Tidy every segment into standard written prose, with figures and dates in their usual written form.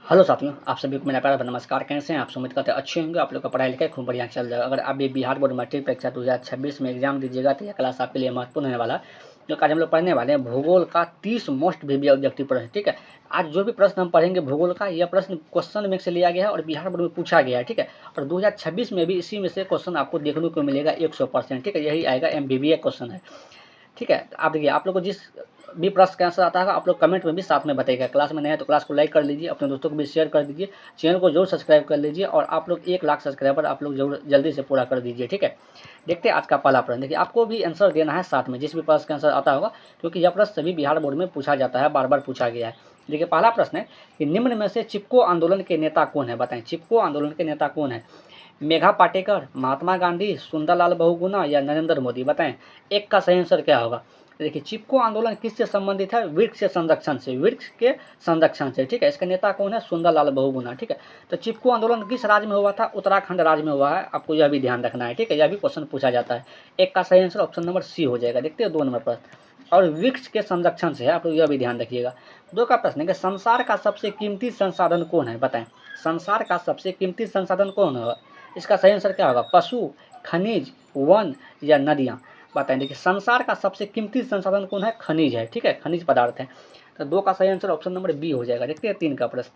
Hello साथियों, आप सभी को मेरा प्यार भरा नमस्कार। कैसे हैं आप? उम्मीद करते हैं अच्छे होंगे। आप लोग का पढ़ाई लिखाई खूब बढ़िया चल रहा है। अगर आप भी बिहार बोर्ड मैट्रिक परीक्षा 2026 में एग्जाम दीजिएगा तो यह क्लास आपके लिए महत्वपूर्ण होने वाला है। जो आज हम लोग पढ़ने वाले हैं भूगोल का 30 मोस्ट वीवी ऑब्जेक्टिव प्रश्न। ठीक है, आज जो भी प्रश्न हम पढ़ेंगे भूगोल का, यह प्रश्न क्वेश्चन में से लिया गया है और बिहार बोर्ड में पूछा गया है। ठीक है, और 2026 में भी इसी में से क्वेश्चन आपको देखने को मिलेगा 100%। ठीक है, यही आएगा MBBA क्वेश्चन है। ठीक है, तो आप देखिए, आप लोग को जिस भी प्रश्न का आंसर आता है आप लोग कमेंट में भी साथ में बताइएगा। क्लास में नए हैं तो क्लास को लाइक कर लीजिए, अपने दोस्तों को भी शेयर कर दीजिए, चैनल को जरूर सब्सक्राइब कर लीजिए और आप लोग 1 लाख सब्सक्राइबर आप लोग जरूर जल्दी से पूरा कर दीजिए। ठीक है, देखते हैं आज का पहला प्रश्न। देखिए, आपको भी आंसर देना है साथ में, जिस भी प्रश्न का आंसर आता होगा, क्योंकि यह प्रश्न सभी बिहार बोर्ड में पूछा जाता है, बार बार पूछा गया है। देखिए, पहला प्रश्न है कि निम्न में से चिपको आंदोलन के नेता कौन है? बताएं, चिपको आंदोलन के नेता कौन है? मेघा पाटेकर, महात्मा गांधी, सुंदरलाल बहुगुणा या नरेंद्र मोदी? बताएं, एक का सही आंसर क्या होगा? देखिए, चिपको आंदोलन किससे संबंधित है? वृक्ष से संरक्षण से, वृक्ष के संरक्षण से। ठीक है, इसका नेता कौन है? सुंदरलाल बहुगुणा। ठीक है, तो चिपको आंदोलन किस राज्य में हुआ था? उत्तराखंड राज्य में हुआ है। आपको यह भी ध्यान रखना है। ठीक है, यह भी क्वेश्चन पूछा जाता है। एक का सही आंसर ऑप्शन नंबर सी हो जाएगा। देखते हैं 2 नंबर प्रश्न, और वृक्ष के संरक्षण से है। आप लोग यह भी ध्यान रखिएगा। 2 का प्रश्न है कि संसार का सबसे कीमती संसाधन कौन है? बताएं, संसार का सबसे कीमती संसाधन कौन होगा? इसका सही आंसर क्या होगा? पशु, खनिज, वन या नदियाँ? बताएं। देखिए, संसार का सबसे कीमती संसाधन कौन है? खनिज है। ठीक है, खनिज पदार्थ है। तो 2 का सही आंसर ऑप्शन नंबर बी हो जाएगा। देखते हैं 3 का प्रश्न।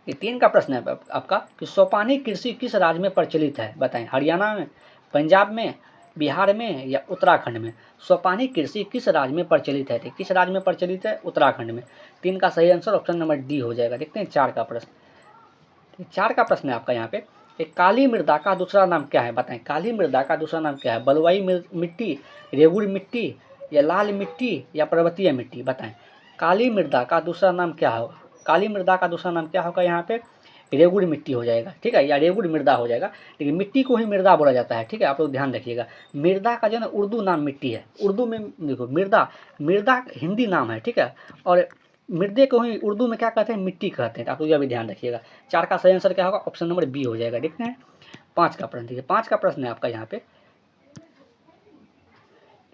ये 3 का प्रश्न है आपका कि सोपानी कृषि किस राज्य में प्रचलित है? बताएं, हरियाणा में, पंजाब में, बिहार में या उत्तराखंड में? सोपानी कृषि किस राज्य में प्रचलित है? किस राज्य में प्रचलित है? उत्तराखंड में। 3 का सही आंसर ऑप्शन नंबर डी हो जाएगा। देखते हैं 4 का प्रश्न। 4 का प्रश्न है आपका यहाँ पे, काली मृदा का दूसरा नाम क्या है? बताएं, काली मृदा का दूसरा नाम क्या है? बलुआई मिट्टी, रेगुड़ मिट्टी या लाल मिट्टी या पर्वतीय मिट्टी? बताएं, काली मृदा का दूसरा नाम क्या होगा? काली मृदा का दूसरा नाम क्या होगा? यहाँ पे रेगुड़ मिट्टी हो जाएगा। ठीक है, या रेगुड़ मृदा हो जाएगा, लेकिन मिट्टी को ही मृदा बोला जाता है। ठीक है, आप लोग ध्यान रखिएगा। मृदा का जो है उर्दू नाम मिट्टी है। उर्दू में देखो, मृदा, मृदा हिंदी नाम है। ठीक है, और मृदे को ही उर्दू में क्या कहते हैं? मिट्टी कहते हैं। आप लोग यह भी ध्यान रखिएगा। 4 का सही आंसर क्या होगा? ऑप्शन नंबर बी हो जाएगा। देखते हैं 5 का प्रश्न। देखिए, 5 का प्रश्न है आपका यहाँ पे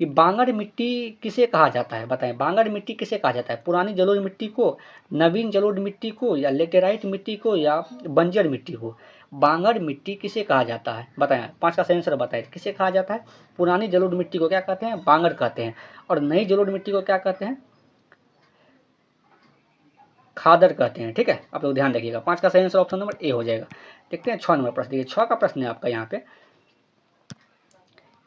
कि बांगर मिट्टी किसे कहा जाता है? बताएं, बांगर मिट्टी किसे कहा जाता है? पुरानी जलोढ़ मिट्टी को, नवीन जलोढ़ मिट्टी को या लेटेराइट मिट्टी को या बंजर मिट्टी को? बांगर मिट्टी किसे कहा जाता है? बताएं, 5 का सही आंसर बताएं, किसे कहा जाता है? पुरानी जलोढ़ मिट्टी को क्या कहते हैं? बांगर कहते हैं। और नई जलोढ़ मिट्टी को क्या कहते हैं? खादर कहते हैं। ठीक है, आप लोग ध्यान रखिएगा। 5 का सही आंसर ऑप्शन नंबर ए हो जाएगा। देखते हैं 6 नंबर प्रश्न। देखिए, 6 का प्रश्न है आपका यहाँ पे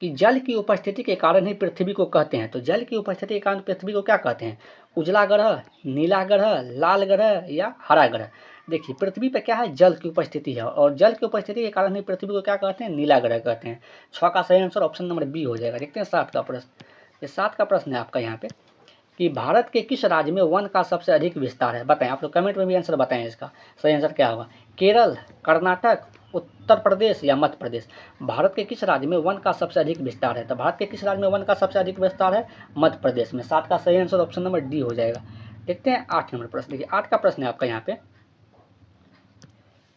कि जल की उपस्थिति के कारण ही पृथ्वी को कहते हैं। तो जल की उपस्थिति के कारण पृथ्वी को क्या कहते हैं? उजला ग्रह, नीला ग्रह, लाल ग्रह या हरा ग्रह? देखिए, पृथ्वी पे क्या है? जल की उपस्थिति है, और जल की उपस्थिति के कारण ही पृथ्वी को क्या कहते हैं? नीला ग्रह कहते हैं। 6 का सही आंसर ऑप्शन नंबर बी हो जाएगा। देखते हैं 7 का प्रश्न। ये 7 का प्रश्न है आपका यहाँ पे कि भारत के किस राज्य में वन का सबसे अधिक विस्तार है? बताएं, आप लोग कमेंट में भी आंसर बताएं। इसका सही आंसर क्या होगा? केरल, कर्नाटक, उत्तर प्रदेश या मध्य प्रदेश? भारत के किस राज्य में वन का सबसे अधिक विस्तार है? तो भारत के किस राज्य में वन का सबसे अधिक विस्तार है? मध्य प्रदेश में। 7 का सही आंसर ऑप्शन नंबर डी हो जाएगा। देखते हैं 8 नंबर प्रश्न। देखिए, 8 का प्रश्न है आपका यहाँ पे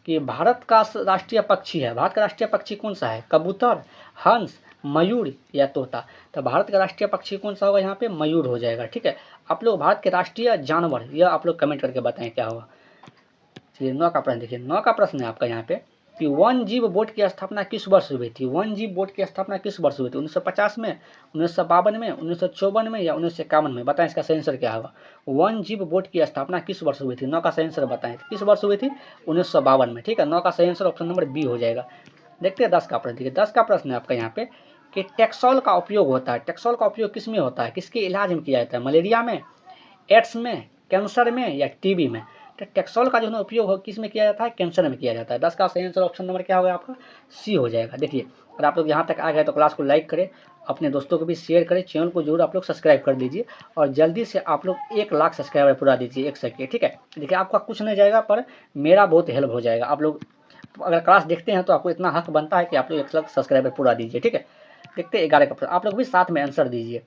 कि भारत का राष्ट्रीय पक्षी है, भारत का राष्ट्रीय पक्षी कौन सा है? कबूतर, हंस, मयूर या तोता? तो भारत का राष्ट्रीय पक्षी कौन सा होगा? यहाँ पे मयूर हो जाएगा। ठीक है, आप लोग भारत के राष्ट्रीय जानवर यह आप लोग कमेंट करके बताएं क्या होगा। चलिए 9 का प्रश्न देखिए, 9 का प्रश्न है आपका यहाँ पे कि वन जीव बोर्ड की स्थापना किस वर्ष हुई थी? वन जीव बोर्ड की स्थापना किस वर्ष हुई थी? 1950 में, 1952 में, 1954 में या 1951 में? बताएं, इसका सही आंसर क्या होगा? वन जीव बोर्ड की स्थापना किस वर्ष हुई थी? 9 का सही आंसर बताएं, किस वर्ष हुई थी? 1952 में। ठीक है, 9 का सही आंसर ऑप्शन नंबर बी हो जाएगा। देखते हैं 10 का प्रश्न। देखिए, 10 का प्रश्न है आपका यहाँ पे कि टेक्सोल का उपयोग होता है, टेक्सोल का उपयोग किस में होता है? किसके इलाज में किया जाता है? मलेरिया में, एड्स में, कैंसर में या टीबी में? तो टेक्सोल का जो है उपयोग हो किस में किया जाता है? कैंसर में किया जाता है। 10 का सही आंसर ऑप्शन नंबर क्या होगा आपका? सी हो जाएगा। देखिए, अगर आप लोग यहाँ तक आ गए तो क्लास को लाइक करें, अपने दोस्तों को भी शेयर करें, चैनल को जरूर आप लोग सब्सक्राइब कर दीजिए और जल्दी से आप लोग 1 लाख सब्सक्राइबर पूरा दीजिए एक सेकंड। ठीक है, देखिए, आपका कुछ नहीं जाएगा पर मेरा बहुत हेल्प हो जाएगा। आप लोग अगर क्लास देखते हैं तो आपको इतना हक बनता है कि आप लोग 1 लाख सब्सक्राइबर पूरा दीजिए। ठीक है, देखते हैं 11 का प्रश्न। आप लोग भी साथ में आंसर दीजिए,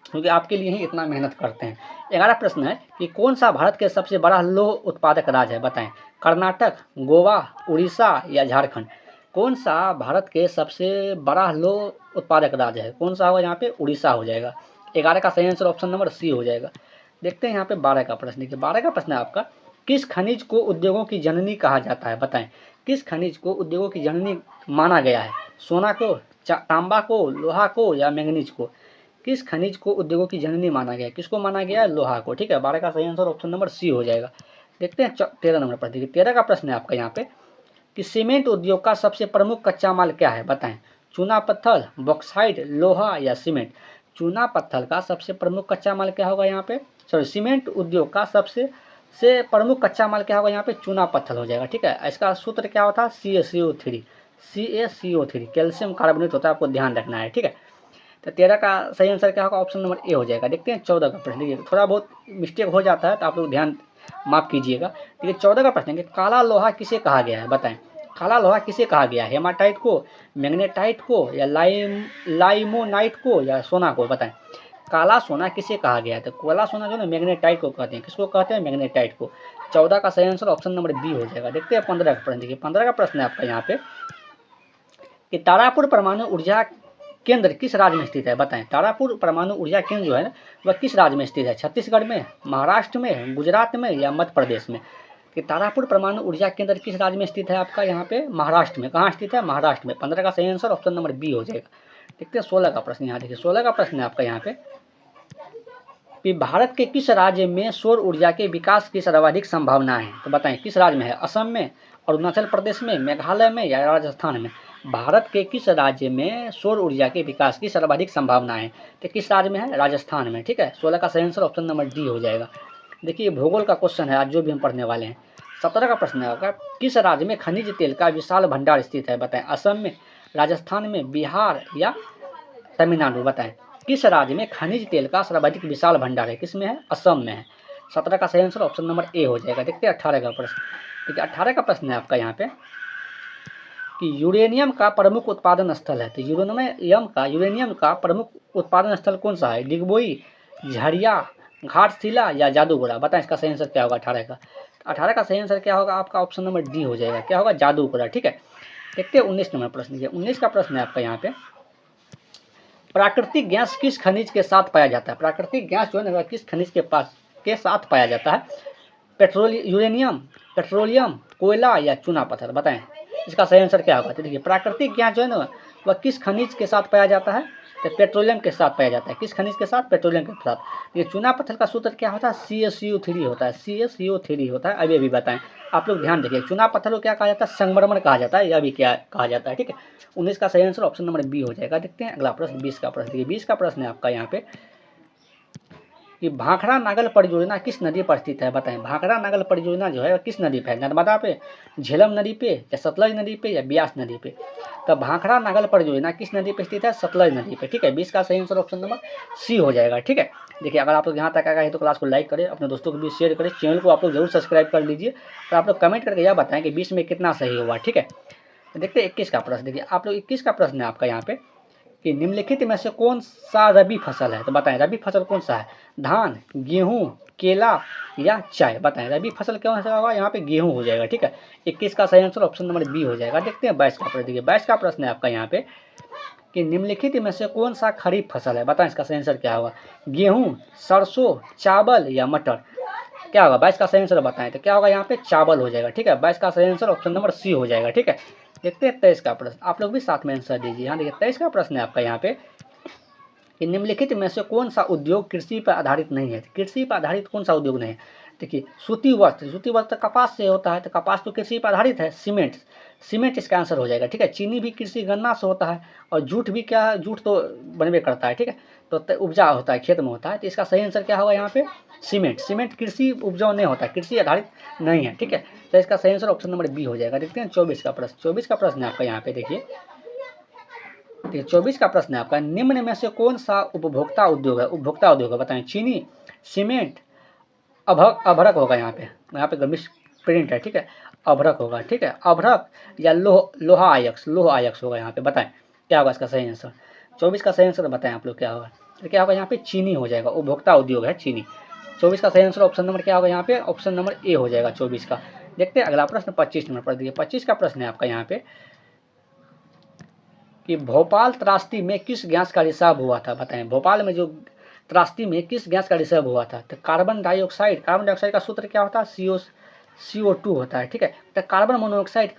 क्योंकि आपके लिए ही इतना मेहनत करते हैं। 11 प्रश्न है कि कौन सा भारत के सबसे बड़ा लौह उत्पादक राज्य है? बताएं, कर्नाटक, गोवा, उड़ीसा या झारखंड? कौन सा भारत के सबसे बड़ा लौह उत्पादक राज्य है? कौन सा होगा यहाँ पे? उड़ीसा हो जाएगा। 11 का सही आंसर ऑप्शन नंबर सी हो जाएगा। देखते हैं यहाँ पे 12 का प्रश्न। देखिए 12 का प्रश्न है आपका, किस खनिज को उद्योगों की जननी कहा जाता है? बताएं, किस खनिज को उद्योगों की जननी माना गया है? सोना को, तांबा को, लोहा को या मैंगनीज को? किस खनिज को उद्योगों की जननी माना गया है? किसको माना गया है? लोहा को। ठीक है, 12 का सही आंसर ऑप्शन नंबर सी हो जाएगा। देखते हैं 13 नंबर पर। देखिए 13 का प्रश्न है आपका यहाँ पे कि सीमेंट उद्योग का सबसे प्रमुख कच्चा माल क्या है? बताएं, चूना पत्थर, बॉक्साइट, लोहा या सीमेंट? चूना पत्थर का सबसे प्रमुख कच्चा माल क्या होगा यहाँ पे? सॉरी, सीमेंट उद्योग का सबसे प्रमुख कच्चा माल क्या होगा यहाँ पे? चूना पत्थर हो जाएगा। ठीक है, इसका सूत्र क्या होता है? CaCO3। CaCO3 कैल्शियम कार्बोनेट होता है, आपको ध्यान रखना है। ठीक है, तो 13 का सही आंसर क्या होगा? ऑप्शन नंबर ए हो जाएगा। देखते हैं 14 का प्रश्न। देखिए थोड़ा बहुत मिस्टेक हो जाता है तो आप लोग ध्यान माफ कीजिएगा। देखिए 14 का प्रश्न है कि काला लोहा किसे कहा गया है? बताएं, काला लोहा किसे कहा गया है? हेमाटाइट को, मैग्नेटाइट को या लाइमोनाइट को या सोना को? बताएं, काला सोना किसे कहा गया है? तो काला सोना जो है ना मैग्नेटाइट को कहते हैं। किसको कहते हैं? मैग्नेटाइट को। 14 का सही आंसर ऑप्शन नंबर बी हो जाएगा। देखते हैं 15 का प्रश्न। देखिए 15 का प्रश्न है आपका यहाँ पे कि तारापुर परमाणु ऊर्जा केंद्र किस राज्य में स्थित है? बताएं, तारापुर परमाणु ऊर्जा केंद्र जो है वह किस राज्य में स्थित है? छत्तीसगढ़ में, महाराष्ट्र में, गुजरात में या मध्य प्रदेश में? कि तारापुर परमाणु ऊर्जा केंद्र किस राज्य में स्थित है? आपका यहाँ पे महाराष्ट्र में। कहाँ स्थित है? महाराष्ट्र में। 15 का सही आंसर ऑप्शन नंबर बी हो जाएगा। देखते हैं 16 का प्रश्न। यहाँ देखिए 16 का प्रश्न है आपका यहाँ पे कि भारत के किस राज्य में सौर ऊर्जा के विकास की सर्वाधिक संभावना है? तो बताएं, किस राज्य में है? असम में, अरुणाचल प्रदेश में, मेघालय में या राजस्थान में? भारत के किस राज्य में सौर ऊर्जा के विकास की सर्वाधिक संभावना है? तो किस राज्य में है? राजस्थान में। ठीक है, 16 का सही आंसर ऑप्शन नंबर डी हो जाएगा। देखिए भूगोल का क्वेश्चन है आज जो भी हम पढ़ने वाले हैं। 17 का प्रश्न है आपका, किस राज्य में खनिज तेल का विशाल भंडार स्थित है? बताएं, असम में, राजस्थान में, बिहार या तमिलनाडु? बताएं, किस राज्य में खनिज तेल का सर्वाधिक विशाल भंडार है? किसमें है? असम में है। 17 का सही आंसर ऑप्शन नंबर ए हो जाएगा। देखते हैं 18 का प्रश्न। देखिए 18 का प्रश्न है आपका यहाँ पे कि यूरेनियम का प्रमुख उत्पादन स्थल है। तो यूरेनियम का प्रमुख उत्पादन स्थल कौन सा है? डिगबोई, झरिया, घाटशिला या जादूगोड़ा? बताएं इसका सही आंसर क्या होगा 18 का? 18 का सही आंसर क्या होगा आपका? ऑप्शन नंबर डी हो जाएगा। क्या होगा? जादूगोड़ा। ठीक है, देखते हैं 19 नंबर प्रश्न। 19 का प्रश्न है आपका यहाँ पे, प्राकृतिक गैस किस खनिज के साथ पाया जाता है? प्राकृतिक गैस जो है ना किस खनिज के साथ पाया जाता है? यूरेनियम, पेट्रोलियम, कोयला या चूना पत्थर? बताएं इसका सही आंसर क्या होगा? तो देखिए प्राकृतिक गैस जो है ना वह किस खनिज के साथ पाया जाता है? तो पेट्रोलियम के साथ पाया जाता है। किस खनिज के साथ? पेट्रोलियम के साथ। ये चूना पत्थर का सूत्र क्या होता है? CaCO3 होता है। CaCO3 होता है। अभी बताएं, आप लोग ध्यान देखिए। चूना पत्थर को क्या कहा जाता है? संगमरमर कहा जाता है। यह भी क्या कहा जाता है? ठीक है, 19 का सही आंसर ऑप्शन नंबर बी हो जाएगा। देखते हैं अगला प्रश्न 20 का प्रश्न। देखिए 20 का प्रश्न है आपका यहाँ पे कि भाखड़ा नागल परियोजना किस नदी पर स्थित है? बताएं, भाखड़ा नागल परियोजना जो है किस नदी पे है? नर्मदा पे, झेलम नदी पे या सतलज नदी पे या ब्यास नदी पे? तो भाखड़ा नागल परियोजना किस नदी पे स्थित है? सतलज नदी पे। ठीक है, 20 का सही आंसर ऑप्शन नंबर सी हो जाएगा। ठीक है, देखिए अगर आप लोग यहाँ तक आ गए तो क्लास को लाइक करें, अपने दोस्तों को भी शेयर करें, चैनल को आप लोग जरूर सब्सक्राइब कर लीजिए और आप लोग कमेंट करके यह बताएं कि 20 में कितना सही हुआ। ठीक है, देखते हैं 21 का प्रश्न। देखिए आप लोग 21 का प्रश्न है आपका यहाँ पे कि निम्नलिखित में से कौन सा रबी फसल है? तो बताएं रबी फसल कौन सा है? धान, गेहूं, केला या चाय? बताएं रबी फसल कौन सा होगा? यहाँ पे गेहूं हो जाएगा। ठीक है, 21 का सही आंसर ऑप्शन नंबर बी हो जाएगा। देखते हैं 22 का प्रश्न। देखिए 22 का प्रश्न है आपका यहाँ पे कि निम्नलिखित में से कौन सा खरीफ फसल है? बताएं इसका सही आंसर क्या होगा? गेहूं, सरसों, चावल या मटर? क्या होगा? 22 का सही आंसर बताएं तो क्या होगा? यहाँ पे चावल हो जाएगा। ठीक है, 22 का सही आंसर ऑप्शन नंबर सी हो जाएगा। ठीक है, देखते हैं 23 का प्रश्न। आप लोग भी साथ में आंसर दीजिए। यहाँ देखिए 23 का प्रश्न है आपका यहाँ पे कि निम्नलिखित में से कौन सा उद्योग कृषि पर आधारित नहीं है? कृषि पर आधारित कौन सा उद्योग नहीं है? देखिए सूती वस्त्र कपास से होता है, तो कपास तो कृषि पर आधारित है। सीमेंट इसका आंसर हो जाएगा। ठीक है, चीनी भी कृषि गन्ना से होता है और जूट भी क्या है? जूट तो बनबे करता है। ठीक है, तो उपजा होता है, खेत में होता है, तो इसका सही आंसर क्या होगा यहाँ पे? सीमेंट कृषि उपजाऊ नहीं होता, कृषि आधारित नहीं है। ठीक है, तो इसका सही आंसर ऑप्शन नंबर बी हो जाएगा। देखते हैं 24 का प्रश्न। 24 का प्रश्न है आपका यहाँ पे देखिए 24 का प्रश्न है आपका, निम्न में से कौन सा उपभोक्ता उद्योग है? उपभोक्ता उद्योग है, बताएं चीनी, सीमेंट, अभ्रक होगा। यहाँ पे मिस प्रिंट है। ठीक है, अभ्रक होगा। ठीक है, अभ्रक या लोहा आयक्स होगा। यहाँ पे बताएं क्या होगा इसका सही आंसर? 24 का सही आंसर बताएं आप लोग क्या होगा? तो क्या होगा यहाँ पे? चीनी हो जाएगा। उपभोक्ता उद्योग है चीनी। 24 का सही आंसर ऑप्शन नंबर क्या होगा? यहाँ पे ऑप्शन नंबर ए हो जाएगा 24 का। देखते हैं अगला प्रश्न 25 नंबर पर। देखिए 25 का प्रश्न है आपका यहाँ पे कि भोपाल त्रासदी में किस गैस का रिसाव हुआ था? बताएं भोपाल में जो त्रासदी में किस गैस का रिसर्व हुआ था? तो कार्बन डाइऑक्साइड का सूत्र क्या होता है? CO2 होता है, ठीक है। तो कार्बन मोनोऑक्साइड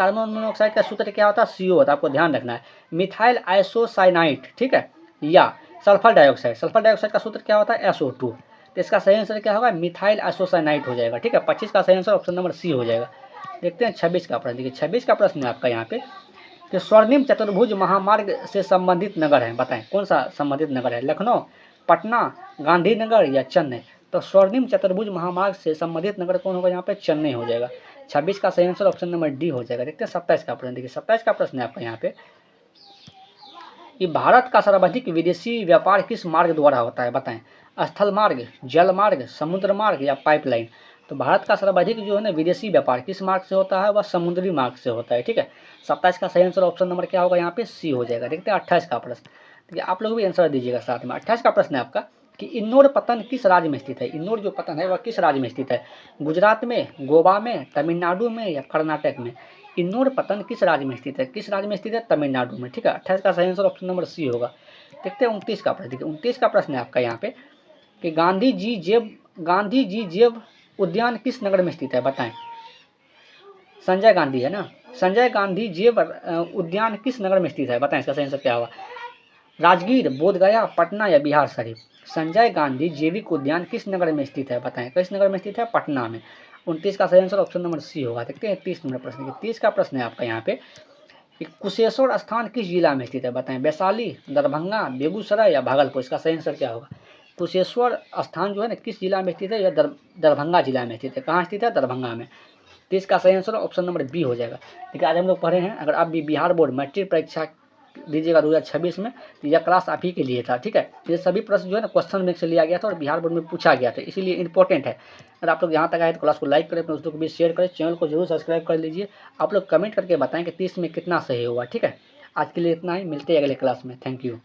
का सूत्र क्या होता है? CO होता है, आपको ध्यान रखना है। मिथाइल आइसोसाइनाइड, ठीक है, या सल्फर डाइऑक्साइड का सूत्र क्या होता है? SO2। तो इसका सही आंसर क्या होगा? मिथाइल आइसोसाइनाइड हो जाएगा, ठीक है। 25 का सही आंसर ऑप्शन नंबर सी हो जाएगा। देखते हैं 26 का प्रश्न। देखिए 26 का प्रश्न है आपका यहाँ पे कि स्वर्णिम चतुर्भुज महामार्ग से संबंधित नगर है, बताएं कौन सा संबंधित नगर है? लखनऊ, पटना, गांधीनगर या चेन्नई? तो स्वर्णिम चतुर्भुज महामार्ग से संबंधित नगर कौन होगा यहाँ पे? चेन्नई हो जाएगा। 26 का सही आंसर ऑप्शन नंबर डी हो जाएगा। देखते हैं 27 का प्रश्न। देखिए 27 का प्रश्न है आपका यहाँ पे कि भारत का सर्वाधिक विदेशी व्यापार किस मार्ग द्वारा होता है, बताएं? स्थल मार्ग, जल मार्ग, समुद्र मार्ग या पाइपलाइन? तो भारत का सर्वाधिक जो है ना विदेशी व्यापार किस मार्ग से होता है? वह समुद्री मार्ग से होता है, ठीक है। 27 का सही आंसर ऑप्शन नंबर क्या होगा यहाँ पे? सी हो जाएगा। देखते हैं 28 का प्रश्न। देखिए आप लोग भी आंसर दीजिएगा साथ में। 28 का प्रश्न है आपका कि इन्नौर पतन किस राज्य में स्थित है? इन्नौर जो पतन है वह किस राज्य में स्थित है? गुजरात में, गोवा में, तमिलनाडु में या कर्नाटक में? इन्नौर पतन किस राज्य में स्थित है? किस राज्य में स्थित है? तमिलनाडु में, ठीक है। 28 का सही आंसर ऑप्शन नंबर सी होगा। देखते हैं 29 का प्रश्न। देखिए 29 का प्रश्न है आपका यहाँ पे कि गांधी जी जैव उद्यान किस नगर में स्थित है, बताएं? संजय गांधी है ना, संजय गांधी जैव उद्यान किस नगर में स्थित है, बताएं? इसका सही आंसर क्या होगा? राजगीर, बोधगया, पटना या बिहार शरीफ? संजय गांधी जैविक उद्यान किस नगर में स्थित है, बताएं? किस नगर में स्थित है? पटना में। 29 का सही आंसर ऑप्शन नंबर सी होगा। देखते हैं 30 नंबर प्रश्न। 30 का प्रश्न है आपका यहाँ पे कि कुशेश्वर स्थान किस जिला में स्थित है, बताएं? वैशाली, दरभंगा, बेगूसराय या भागलपुर? इसका सही आंसर क्या होगा? कुशेश्वर स्थान जो है ना किस जिला में स्थित है? या दरभंगा जिला में स्थित है। कहाँ स्थित है? दरभंगा में। तो इसका सही आंसर ऑप्शन नंबर बी हो जाएगा। देखिए आज हम लोग पढ़े हैं, अगर आप भी बिहार बोर्ड मैट्रिक परीक्षा दीजिएगा 2026 में तो यह क्लास आप ही के लिए था, ठीक है। ये सभी प्रश्न जो है ना क्वेश्चन बैंक से लिया गया था और बिहार बोर्ड में पूछा गया था, इसीलिए इंपॉर्टेंट है। अगर आप लोग यहाँ तक आए तो क्लास को लाइक करें, अपने दोस्तों को भी शेयर करें, चैनल को जरूर सब्सक्राइब कर लीजिए। आप लोग कमेंट करके बताएं कि 30 में कितना सही हुआ, ठीक है। आज के लिए इतना ही, मिलते हैं अगले क्लास में। Thank you.